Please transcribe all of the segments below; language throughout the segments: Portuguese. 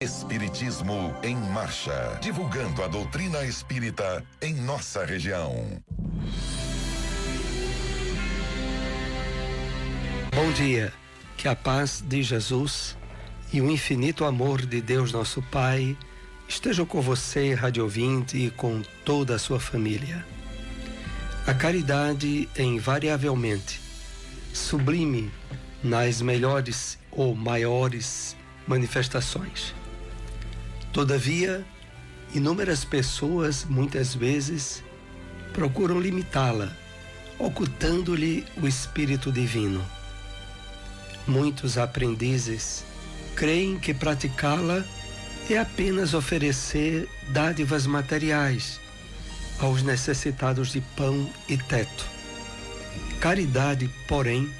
Espiritismo em Marcha, divulgando a doutrina espírita em nossa região. Bom dia, que a paz de Jesus e o infinito amor de Deus nosso Pai estejam com você, rádio ouvinte, e com toda a sua família. A caridade é invariavelmente sublime nas melhores ou maiores manifestações. Todavia, inúmeras pessoas, muitas vezes, procuram limitá-la, ocultando-lhe o Espírito Divino. Muitos aprendizes creem que praticá-la é apenas oferecer dádivas materiais aos necessitados de pão e teto. Caridade, porém,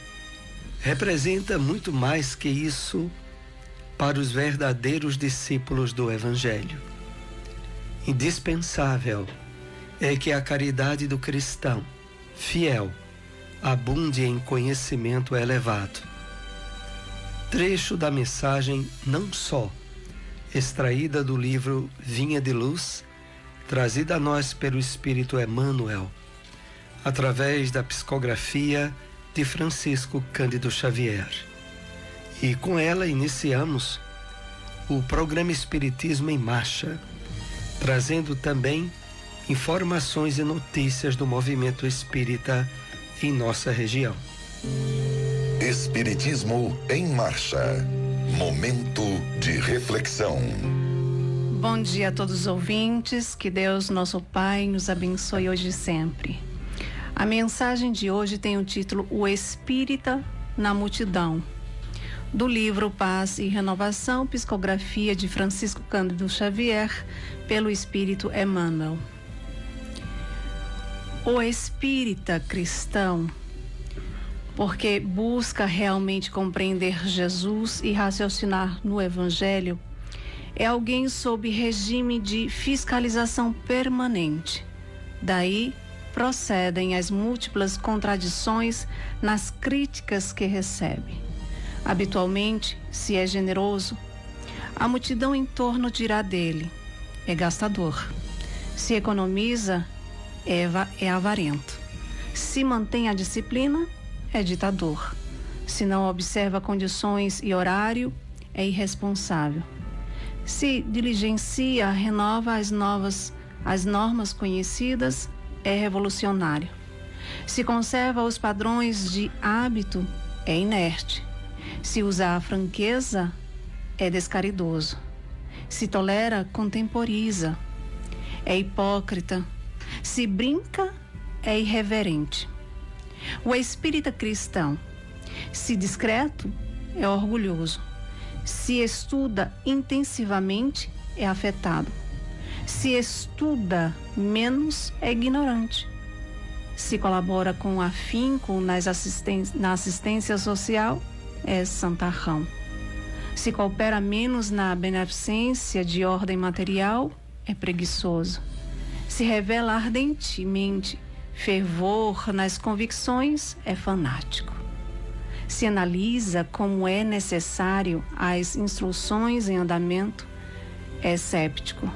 representa muito mais que isso para os verdadeiros discípulos do Evangelho. Indispensável é que a caridade do cristão, fiel, abunde em conhecimento elevado. Trecho da mensagem não só extraída do livro Vinha de Luz, trazida a nós pelo Espírito Emmanuel, através da psicografia de Francisco Cândido Xavier. E com ela iniciamos o programa Espiritismo em Marcha, trazendo também informações e notícias do movimento espírita em nossa região. Espiritismo em Marcha, momento de reflexão. Bom dia a todos os ouvintes, que Deus, nosso Pai, nos abençoe hoje e sempre. A mensagem de hoje tem o título O Espírita na Multidão, do livro Paz e Renovação, psicografia de Francisco Cândido Xavier, pelo Espírito Emmanuel. O espírita cristão, porque busca realmente compreender Jesus e raciocinar no Evangelho, é alguém sob regime de fiscalização permanente. Daí procedem as múltiplas contradições nas críticas que recebe. Habitualmente, se é generoso, a multidão em torno dirá dele: é gastador. Se economiza, é avarento. Se mantém a disciplina, é ditador. Se não observa condições e horário, é irresponsável. Se diligencia, renova as normas conhecidas, é revolucionário. Se conserva os padrões de hábito, é inerte. Se usa a franqueza, é descaridoso. Se tolera, contemporiza. É hipócrita. Se brinca, é irreverente. O espírita cristão, se discreto, é orgulhoso. Se estuda intensivamente, é afetado. Se estuda menos, é ignorante. Se colabora com afinco na assistência social, é santarrão. Se coopera menos na beneficência de ordem material, é preguiçoso. Se revela ardentemente fervor nas convicções, é fanático. Se analisa como é necessário as instruções em andamento, é séptico.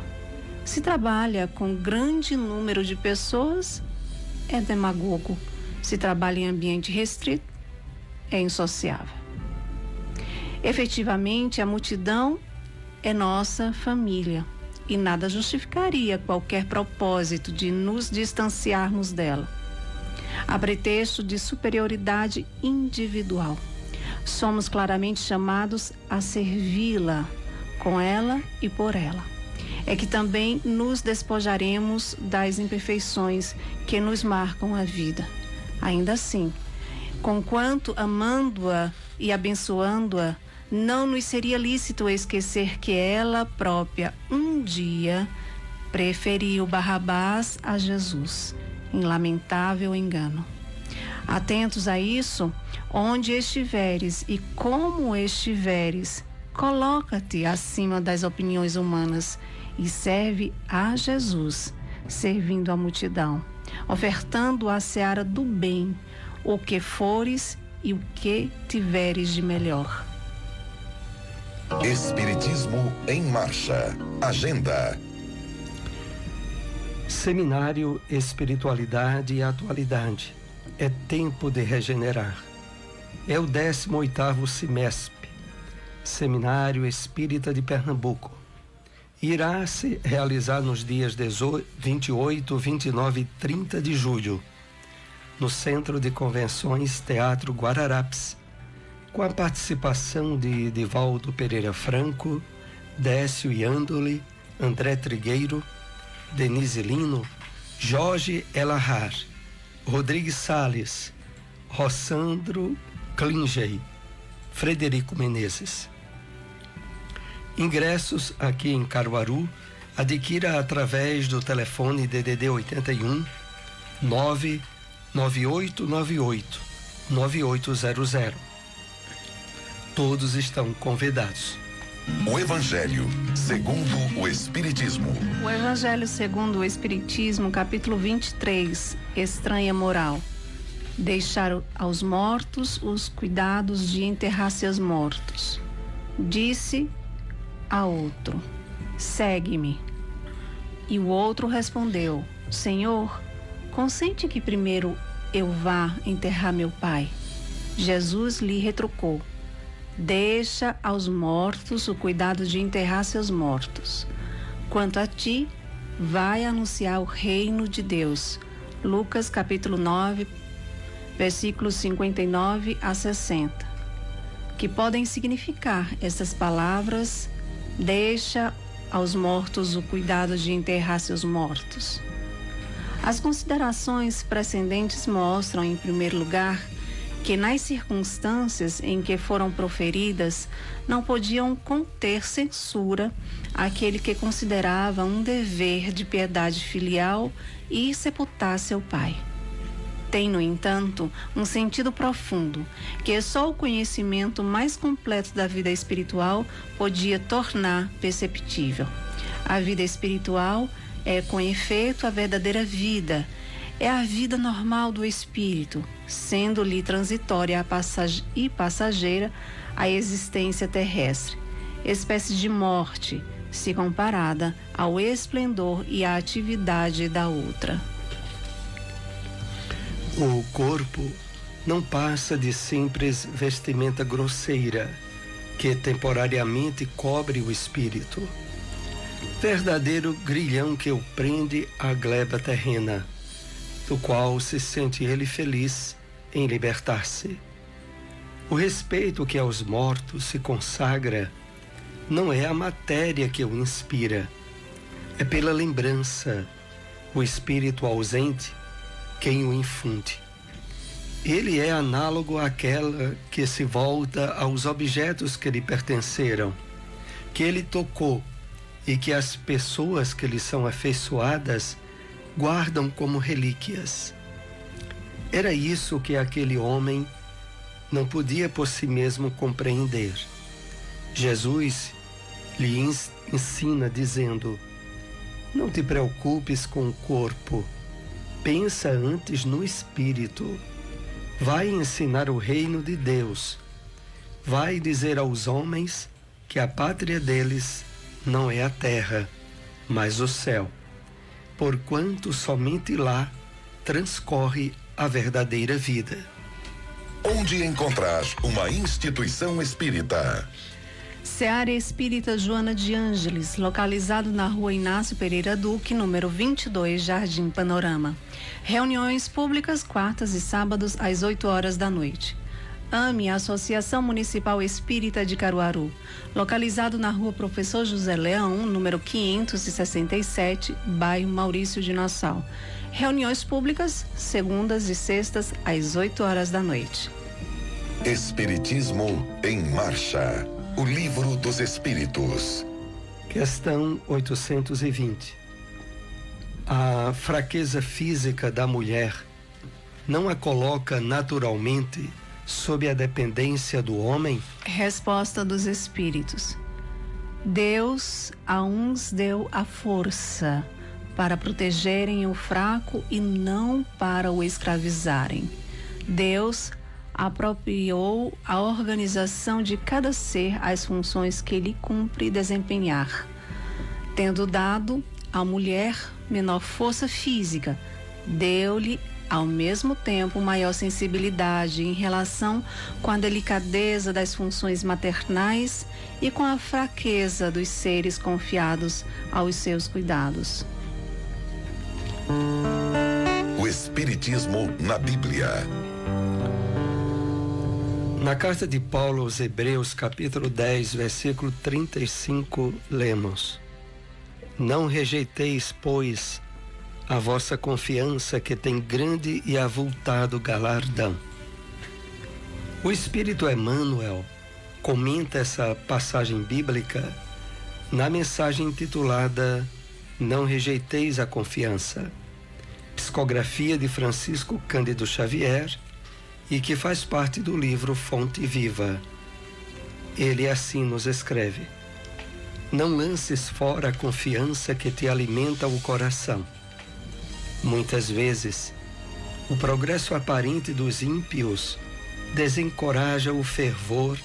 Se trabalha com grande número de pessoas, é demagogo. Se trabalha em ambiente restrito, é insociável. Efetivamente, a multidão é nossa família e nada justificaria qualquer propósito de nos distanciarmos dela, a pretexto de superioridade individual. Somos claramente chamados a servi-la, com ela e por ela. É que também nos despojaremos das imperfeições que nos marcam a vida. Ainda assim, conquanto amando-a e abençoando-a, não nos seria lícito esquecer que ela própria um dia preferiu Barrabás a Jesus, em lamentável engano. Atentos a isso, onde estiveres e como estiveres, coloca-te acima das opiniões humanas e serve a Jesus, servindo a multidão, ofertando a seara do bem, o que fores e o que tiveres de melhor. Espiritismo em Marcha. Agenda. Seminário Espiritualidade e Atualidade. É tempo de regenerar. É o 18º Semesp, Seminário Espírita de Pernambuco. Irá se realizar nos dias 28, 29 e 30 de julho, no Centro de Convenções Teatro Guararapes, com a participação de Divaldo Pereira Franco, Décio Iandoli, André Trigueiro, Denise Lino, Jorge Elahar, Rodrigues Salles, Rossandro Klingey, Frederico Menezes. Ingressos aqui em Caruaru, adquira através do telefone DDD 81 99898 9800. Todos estão convidados. O Evangelho segundo o Espiritismo. O Evangelho segundo o Espiritismo, capítulo 23, Estranha Moral. Deixar aos mortos os cuidados de enterrar seus mortos. Disse a outro: segue-me. E o outro respondeu: Senhor, consente que primeiro eu vá enterrar meu pai. Jesus lhe retrucou: deixa aos mortos o cuidado de enterrar seus mortos. Quanto a ti, vai anunciar o reino de Deus. Lucas capítulo 9, versículos 59 a 60. Que podem significar essas palavras: deixa aos mortos o cuidado de enterrar seus mortos. As considerações precedentes mostram, em primeiro lugar, que nas circunstâncias em que foram proferidas não podiam conter censura àquele que considerava um dever de piedade filial ir sepultar seu pai. Tem, no entanto, um sentido profundo, que só o conhecimento mais completo da vida espiritual podia tornar perceptível. A vida espiritual é, com efeito, a verdadeira vida. É a vida normal do espírito, sendo-lhe transitória e passageira a existência terrestre, espécie de morte, se comparada ao esplendor e à atividade da outra. O corpo não passa de simples vestimenta grosseira que temporariamente cobre o espírito. Verdadeiro grilhão que o prende à gleba terrena, do qual se sente ele feliz em libertar-se. O respeito que aos mortos se consagra não é a matéria que o inspira, é pela lembrança, o espírito ausente quem o infunde. Ele é análogo àquela que se volta aos objetos que lhe pertenceram, que ele tocou e que as pessoas que lhe são afeiçoadas guardam como relíquias. Era isso que aquele homem não podia por si mesmo compreender. Jesus lhe ensina dizendo: não te preocupes com o corpo, pensa antes no espírito. Vai ensinar o reino de Deus. Vai dizer aos homens que a pátria deles não é a terra, mas o céu, porquanto somente lá transcorre a verdadeira vida. Onde encontrar uma instituição espírita? Seara Espírita Joana de Ângeles, localizado na rua Inácio Pereira Duque, número 22, Jardim Panorama. Reuniões públicas quartas e sábados às 8 horas da noite. AME, Associação Municipal Espírita de Caruaru, localizado na rua Professor José Leão, número 567, bairro Maurício de Nassau. Reuniões públicas segundas e sextas às 8 horas da noite. Espiritismo em Marcha. O Livro dos Espíritos. Questão 820. A fraqueza física da mulher não a coloca naturalmente sob a dependência do homem? Resposta dos Espíritos. Deus a uns deu a força para protegerem o fraco e não para o escravizarem. Deus apropriou a organização de cada ser às funções que ele cumpre desempenhar, tendo dado à mulher menor força física, deu-lhe ao mesmo tempo maior sensibilidade em relação com a delicadeza das funções maternais e com a fraqueza dos seres confiados aos seus cuidados. O Espiritismo na Bíblia. Na carta de Paulo aos Hebreus, capítulo 10, versículo 35, lemos: Não rejeiteis, pois, a vossa confiança, que tem grande e avultado galardão. O Espírito Emmanuel comenta essa passagem bíblica na mensagem intitulada Não rejeiteis a confiança, psicografia de Francisco Cândido Xavier, e que faz parte do livro Fonte Viva. Ele assim nos escreve: Não lances fora a confiança que te alimenta o coração. Muitas vezes, o progresso aparente dos ímpios desencoraja o fervor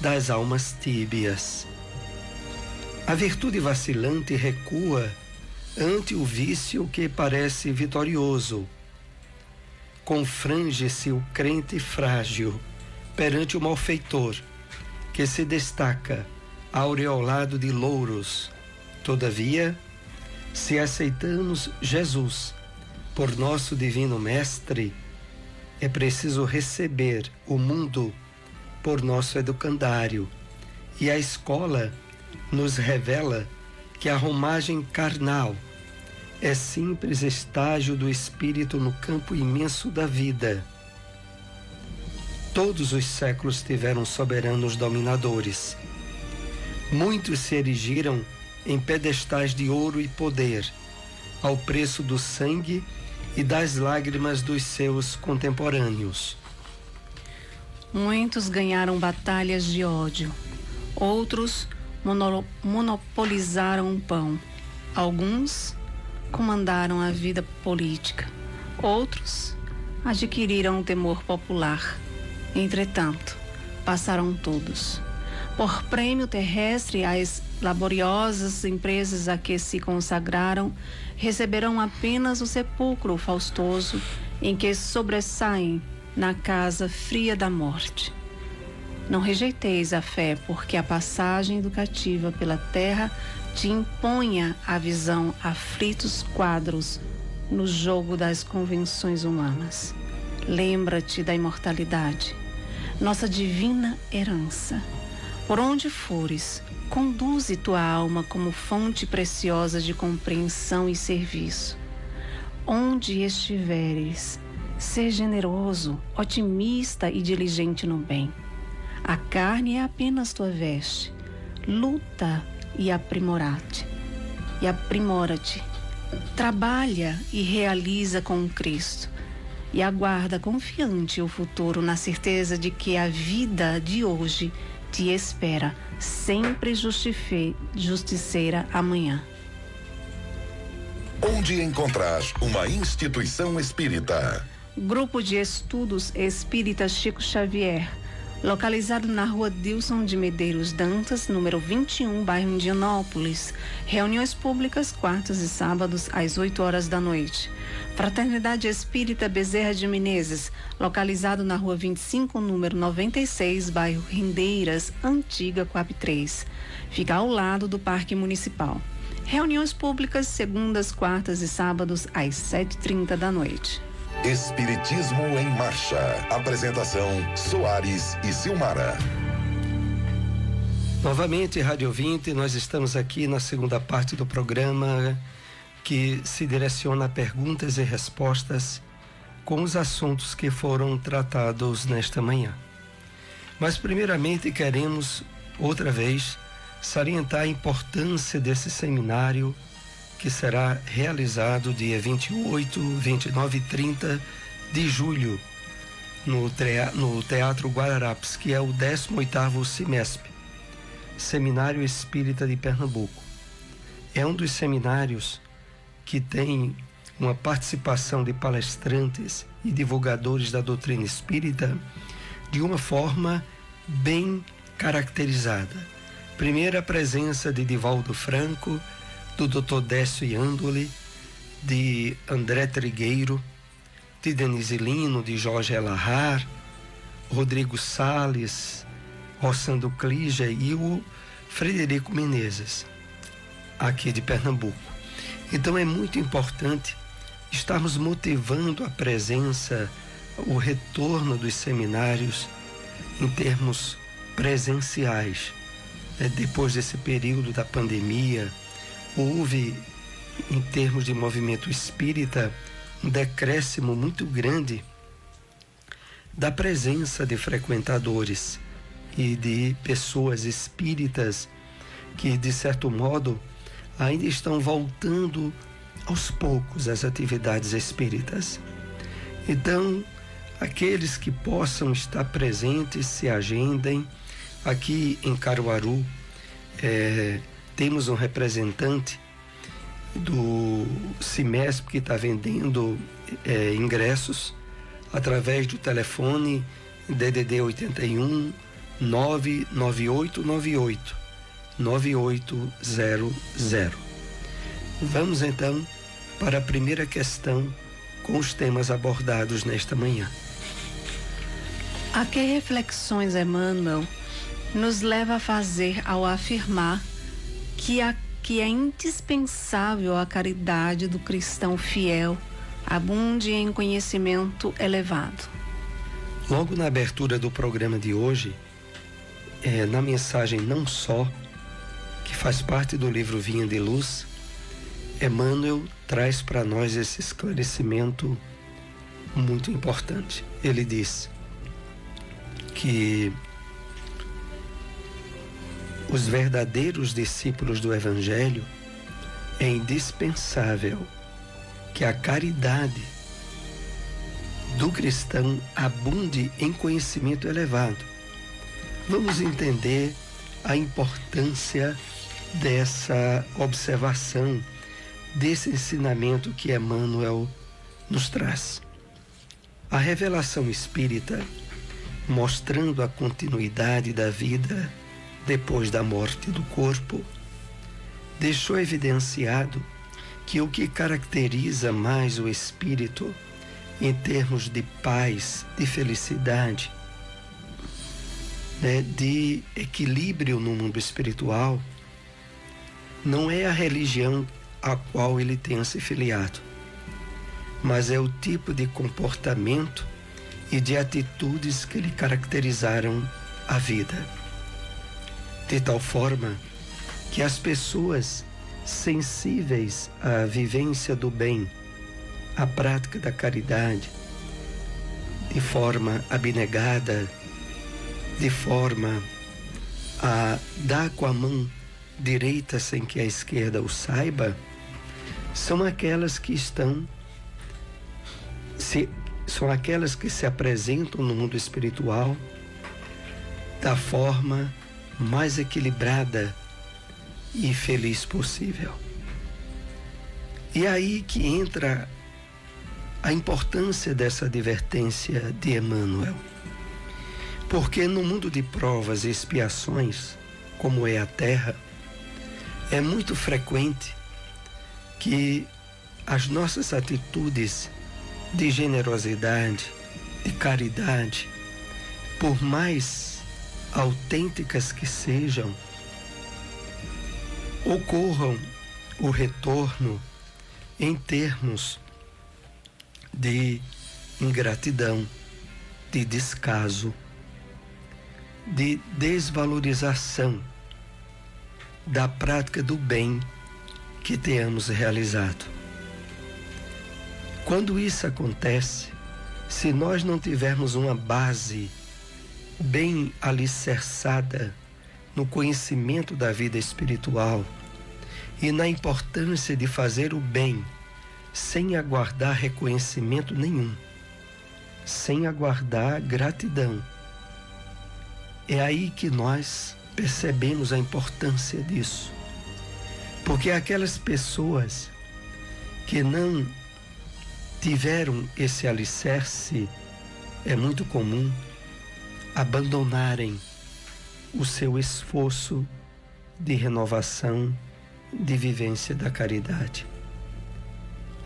das almas tíbias. A virtude vacilante recua ante o vício que parece vitorioso. Confrange-se o crente frágil perante o malfeitor, que se destaca aureolado de louros. Todavia, se aceitamos Jesus por nosso divino mestre, é preciso receber o mundo por nosso educandário, e a escola nos revela que a romagem carnal é simples estágio do espírito no campo imenso da vida. Todos os séculos tiveram soberanos dominadores. Muitos se erigiram em pedestais de ouro e poder, ao preço do sangue e das lágrimas dos seus contemporâneos. Muitos ganharam batalhas de ódio, outros monopolizaram o pão, alguns comandaram a vida política, outros adquiriram o temor popular. Entretanto, passaram todos. Por prêmio terrestre, as laboriosas empresas a que se consagraram receberão apenas o sepulcro faustoso em que sobressaem na casa fria da morte. Não rejeiteis a fé, porque a passagem educativa pela terra te imponha a visão aflitos quadros no jogo das convenções humanas. Lembra-te da imortalidade, nossa divina herança. Por onde fores, conduze tua alma como fonte preciosa de compreensão e serviço. Onde estiveres, ser generoso, otimista e diligente no bem. A carne é apenas tua veste. Luta e aprimora-te. Trabalha e realiza com Cristo. E aguarda confiante o futuro, na certeza de que a vida de hoje te espera, sempre justiceira amanhã. Onde encontrar uma instituição espírita? Grupo de Estudos Espíritas Chico Xavier, localizado na rua Dilson de Medeiros Dantas, número 21, bairro Indianópolis. Reuniões públicas, quartas e sábados, às 8 horas da noite. Fraternidade Espírita Bezerra de Menezes, localizado na rua 25, número 96, bairro Rendeiras, Antiga Coab 3. Fica ao lado do Parque Municipal. Reuniões públicas, segundas, quartas e sábados, às 7h30 da noite. Espiritismo em Marcha. Apresentação: Soares e Silmara. Novamente, Rádio Ouvinte, nós estamos aqui na segunda parte do programa que se direciona a perguntas e respostas com os assuntos que foram tratados nesta manhã. Mas, primeiramente, queremos, outra vez, salientar a importância desse seminário que será realizado dia 28, 29 e 30 de julho no Teatro Guararapes, que é o 18º Semesp, Seminário Espírita de Pernambuco. É um dos seminários que tem uma participação de palestrantes e divulgadores da doutrina espírita de uma forma bem caracterizada. Primeiro, a presença de Divaldo Franco, do Dr. Décio Iandoli, de André Trigueiro, de Denise Lino, de Jorge Elahar, Rodrigo Salles, Rossando Clígia e o Frederico Menezes, aqui de Pernambuco. Então é muito importante estarmos motivando a presença, o retorno dos seminários em termos presenciais. Depois desse período da pandemia, houve, em termos de movimento espírita, um decréscimo muito grande da presença de frequentadores e de pessoas espíritas que, de certo modo, ainda estão voltando aos poucos às atividades espíritas. Então, aqueles que possam estar presentes, se agendem. Aqui em Caruaru, temos um representante do CIMESP que está vendendo ingressos através do telefone DDD 81 99898 9800. Vamos então para a primeira questão com os temas abordados nesta manhã. A que reflexões Emmanuel nos leva a fazer ao afirmar que é indispensável a caridade do cristão fiel abunde em conhecimento elevado? Logo na abertura do programa de hoje, na mensagem Não Só, que faz parte do livro Vinha de Luz, Emmanuel traz para nós esse esclarecimento muito importante. Ele diz que os verdadeiros discípulos do Evangelho é indispensável que a caridade do cristão abunde em conhecimento elevado. Vamos entender a importância dessa observação, desse ensinamento que Emmanuel nos traz. A revelação espírita, mostrando a continuidade da vida depois da morte do corpo, deixou evidenciado que o que caracteriza mais o espírito em termos de paz, de felicidade, de equilíbrio no mundo espiritual, não é a religião a qual ele tenha se filiado, mas é o tipo de comportamento e de atitudes que lhe caracterizaram a vida. De tal forma que as pessoas sensíveis à vivência do bem, à prática da caridade, de forma abnegada, de forma a dar com a mão direita sem que a esquerda o saiba, são aquelas que se apresentam no mundo espiritual da forma mais equilibrada e feliz possível. E aí que entra a importância dessa advertência de Emmanuel. Porque no mundo de provas e expiações, como é a Terra, é muito frequente que as nossas atitudes de generosidade, de caridade, por mais autênticas que sejam, ocorram o retorno em termos de ingratidão, de descaso, de desvalorização da prática do bem que tenhamos realizado. Quando isso acontece, se nós não tivermos uma base bem alicerçada no conhecimento da vida espiritual e na importância de fazer o bem sem aguardar reconhecimento nenhum, sem aguardar gratidão, é aí que nós percebemos a importância disso. Porque aquelas pessoas que não tiveram esse alicerce, é muito comum abandonarem o seu esforço de renovação, de vivência da caridade.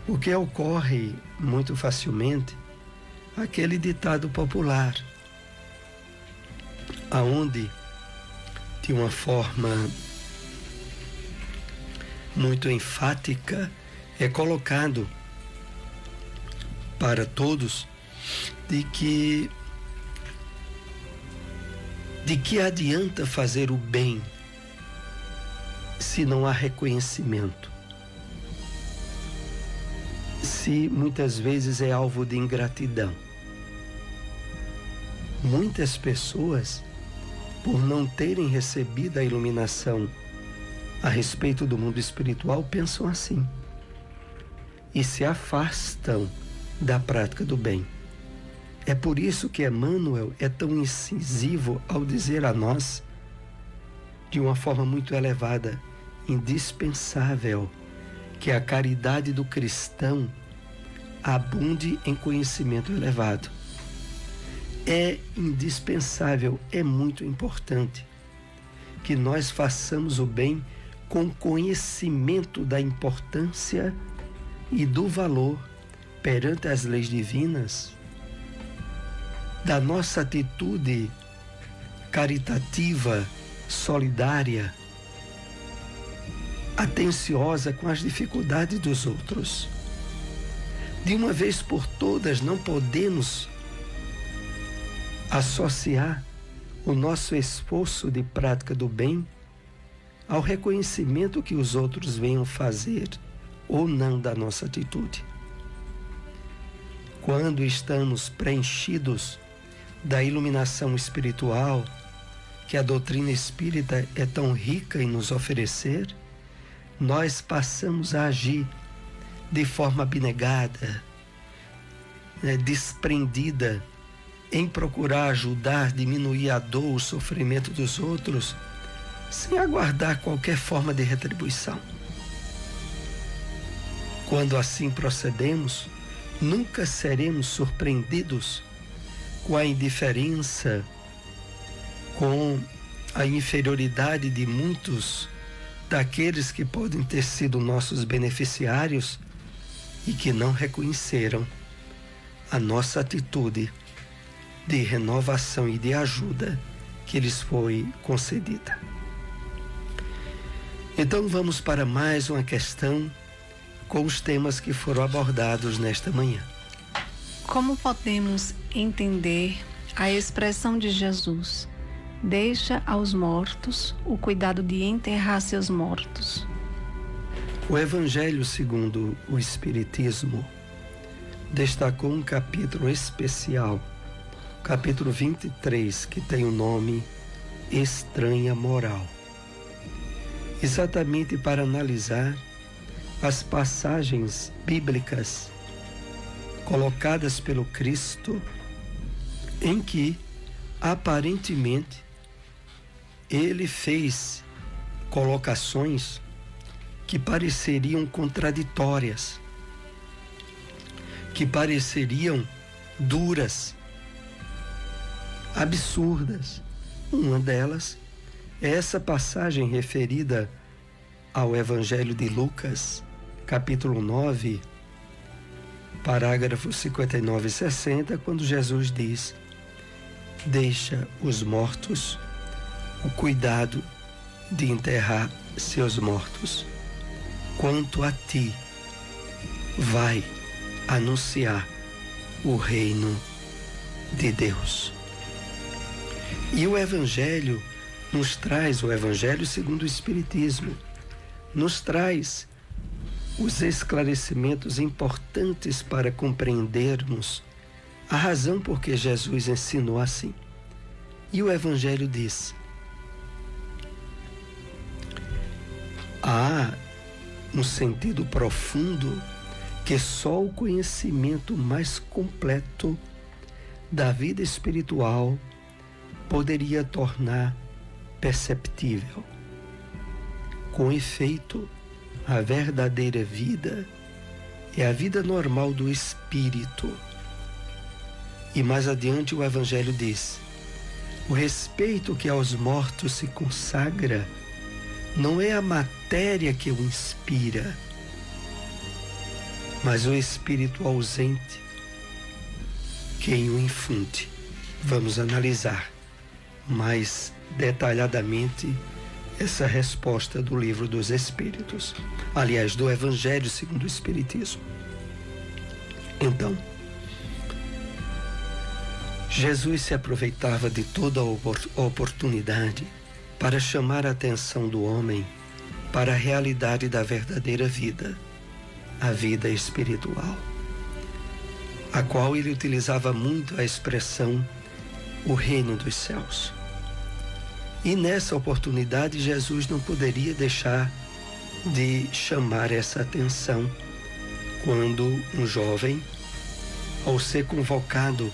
O que ocorre muito facilmente, aquele ditado popular, aonde, de uma forma muito enfática, é colocado para todos de que adianta fazer o bem se não há reconhecimento, se muitas vezes é alvo de ingratidão. Muitas pessoas, por não terem recebido a iluminação a respeito do mundo espiritual, pensam assim e se afastam da prática do bem. É por isso que Emmanuel é tão incisivo ao dizer a nós, de uma forma muito elevada, indispensável, que a caridade do cristão abunde em conhecimento elevado. É indispensável, é muito importante que nós façamos o bem com conhecimento da importância e do valor perante as leis divinas, da nossa atitude caritativa, solidária, atenciosa com as dificuldades dos outros. De uma vez por todas, não podemos associar o nosso esforço de prática do bem ao reconhecimento que os outros venham fazer ou não da nossa atitude. Quando estamos preenchidos da iluminação espiritual que a doutrina espírita é tão rica em nos oferecer, nós passamos a agir de forma abnegada, desprendida, em procurar ajudar, diminuir a dor, o sofrimento dos outros, sem aguardar qualquer forma de retribuição. Quando assim procedemos, nunca seremos surpreendidos com a indiferença, com a inferioridade de muitos daqueles que podem ter sido nossos beneficiários e que não reconheceram a nossa atitude de renovação e de ajuda que lhes foi concedida. Então vamos para mais uma questão com os temas que foram abordados nesta manhã. Como podemos entender a expressão de Jesus: deixa aos mortos o cuidado de enterrar seus mortos? O Evangelho segundo o Espiritismo destacou um capítulo especial, capítulo 23, que tem o nome Estranha Moral, exatamente para analisar as passagens bíblicas colocadas pelo Cristo em que, aparentemente, ele fez colocações que pareceriam contraditórias, que pareceriam duras, absurdas. Uma delas é essa passagem referida ao Evangelho de Lucas, capítulo 9, parágrafos 59 e 60, quando Jesus diz: deixa os mortos o cuidado de enterrar seus mortos. Quanto a ti, vai anunciar o reino de Deus. E o Evangelho nos traz, o Evangelho segundo o Espiritismo, nos traz os esclarecimentos importantes para compreendermos a razão por que Jesus ensinou assim. E o Evangelho diz: há um sentido profundo que só o conhecimento mais completo da vida espiritual poderia tornar perceptível. Com efeito, a verdadeira vida é a vida normal do espírito. E mais adiante o Evangelho diz: O respeito que aos mortos se consagra não é a matéria que o inspira, mas o espírito ausente quem o infunde. Vamos analisar mais detalhadamente essa resposta do Livro dos Espíritos, aliás, do Evangelho segundo o Espiritismo. Então, Jesus se aproveitava de toda a oportunidade para chamar a atenção do homem para a realidade da verdadeira vida, a vida espiritual, a qual ele utilizava muito a expressão o reino dos céus. E nessa oportunidade Jesus não poderia deixar de chamar essa atenção quando um jovem, ao ser convocado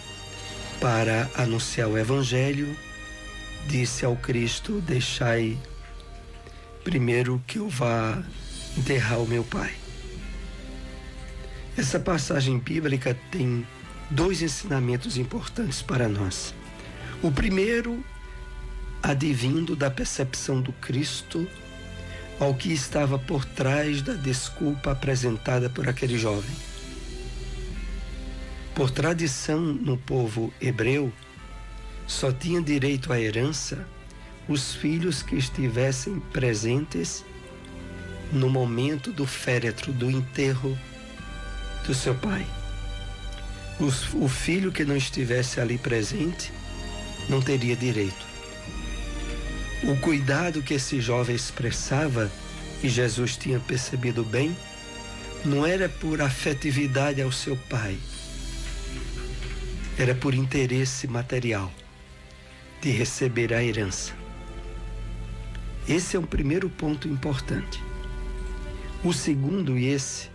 para anunciar o Evangelho, disse ao Cristo: deixai primeiro que eu vá enterrar o meu pai. Essa passagem bíblica tem dois ensinamentos importantes para nós. O primeiro, advindo da percepção do Cristo ao que estava por trás da desculpa apresentada por aquele jovem. Por tradição no povo hebreu, só tinha direito à herança os filhos que estivessem presentes no momento do féretro, do enterro do seu pai. O filho que não estivesse ali presente não teria direito. O cuidado que esse jovem expressava, e Jesus tinha percebido bem, não era por afetividade ao seu pai, era por interesse material de receber a herança. Esse é um primeiro ponto importante. O segundo, e esse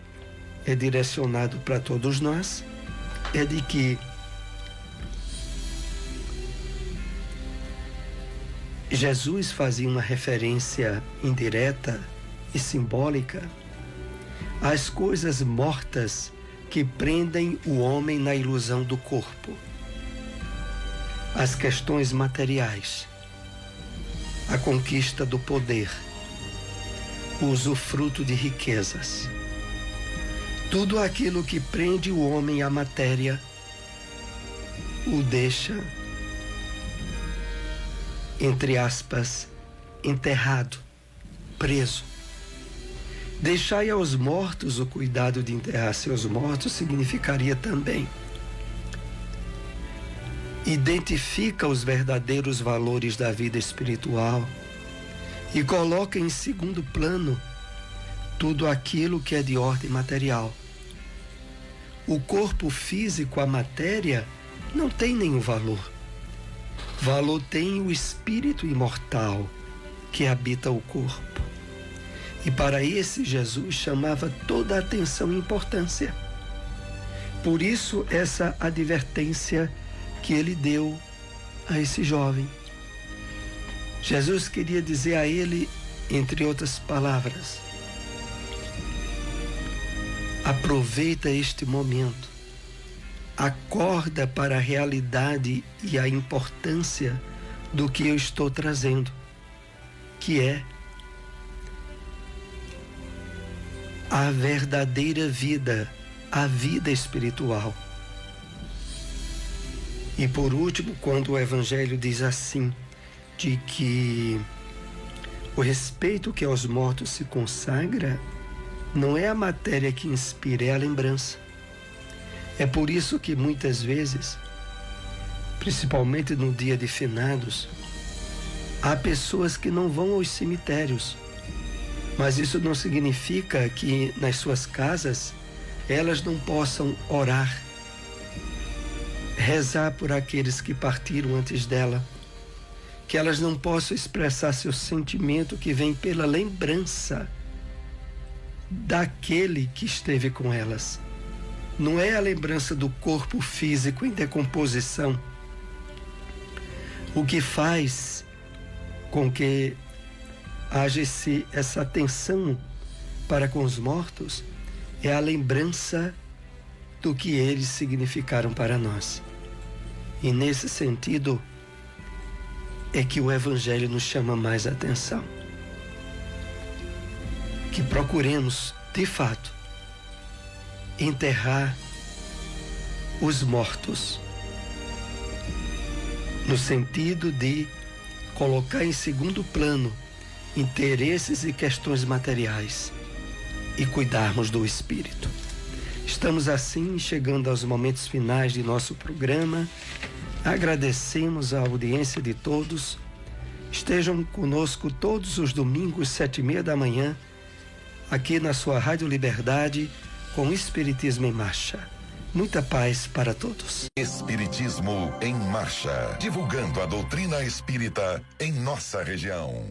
é direcionado para todos nós, é de que Jesus fazia uma referência indireta e simbólica às coisas mortas que prendem o homem na ilusão do corpo, as questões materiais, a conquista do poder, o usufruto de riquezas. Tudo aquilo que prende o homem à matéria o deixa, entre aspas, enterrado, preso. Deixai aos mortos o cuidado de enterrar seus mortos significaria também: identifica os verdadeiros valores da vida espiritual e coloca em segundo plano tudo aquilo que é de ordem material. O corpo físico, a matéria, não tem nenhum valor. Valor tem o espírito imortal que habita o corpo. E para esse Jesus chamava toda a atenção e importância. Por isso essa advertência que ele deu a esse jovem. Jesus queria dizer a ele, entre outras palavras: aproveita este momento, acorda para a realidade e a importância do que eu estou trazendo, que é a verdadeira vida, a vida espiritual. E por último, quando o Evangelho diz assim, de que o respeito que aos mortos se consagra não é a matéria que inspira, é a lembrança. É por isso que muitas vezes, principalmente no dia de finados, há pessoas que não vão aos cemitérios. Mas isso não significa que nas suas casas elas não possam orar, rezar por aqueles que partiram antes dela, que elas não possam expressar seu sentimento que vem pela lembrança daquele que esteve com elas. Não é a lembrança do corpo físico em decomposição. O que faz com que haja essa atenção para com os mortos é a lembrança do que eles significaram para nós. E nesse sentido, é que o Evangelho nos chama mais atenção. Que procuremos, de fato, enterrar os mortos, no sentido de colocar em segundo plano interesses e questões materiais e cuidarmos do espírito. Estamos assim chegando aos momentos finais de nosso programa. Agradecemos a audiência de todos. Estejam conosco todos os domingos, 7h30 da manhã, aqui na sua Rádio Liberdade, com Espiritismo em Marcha. Muita paz para todos. Espiritismo em Marcha, divulgando a doutrina espírita em nossa região.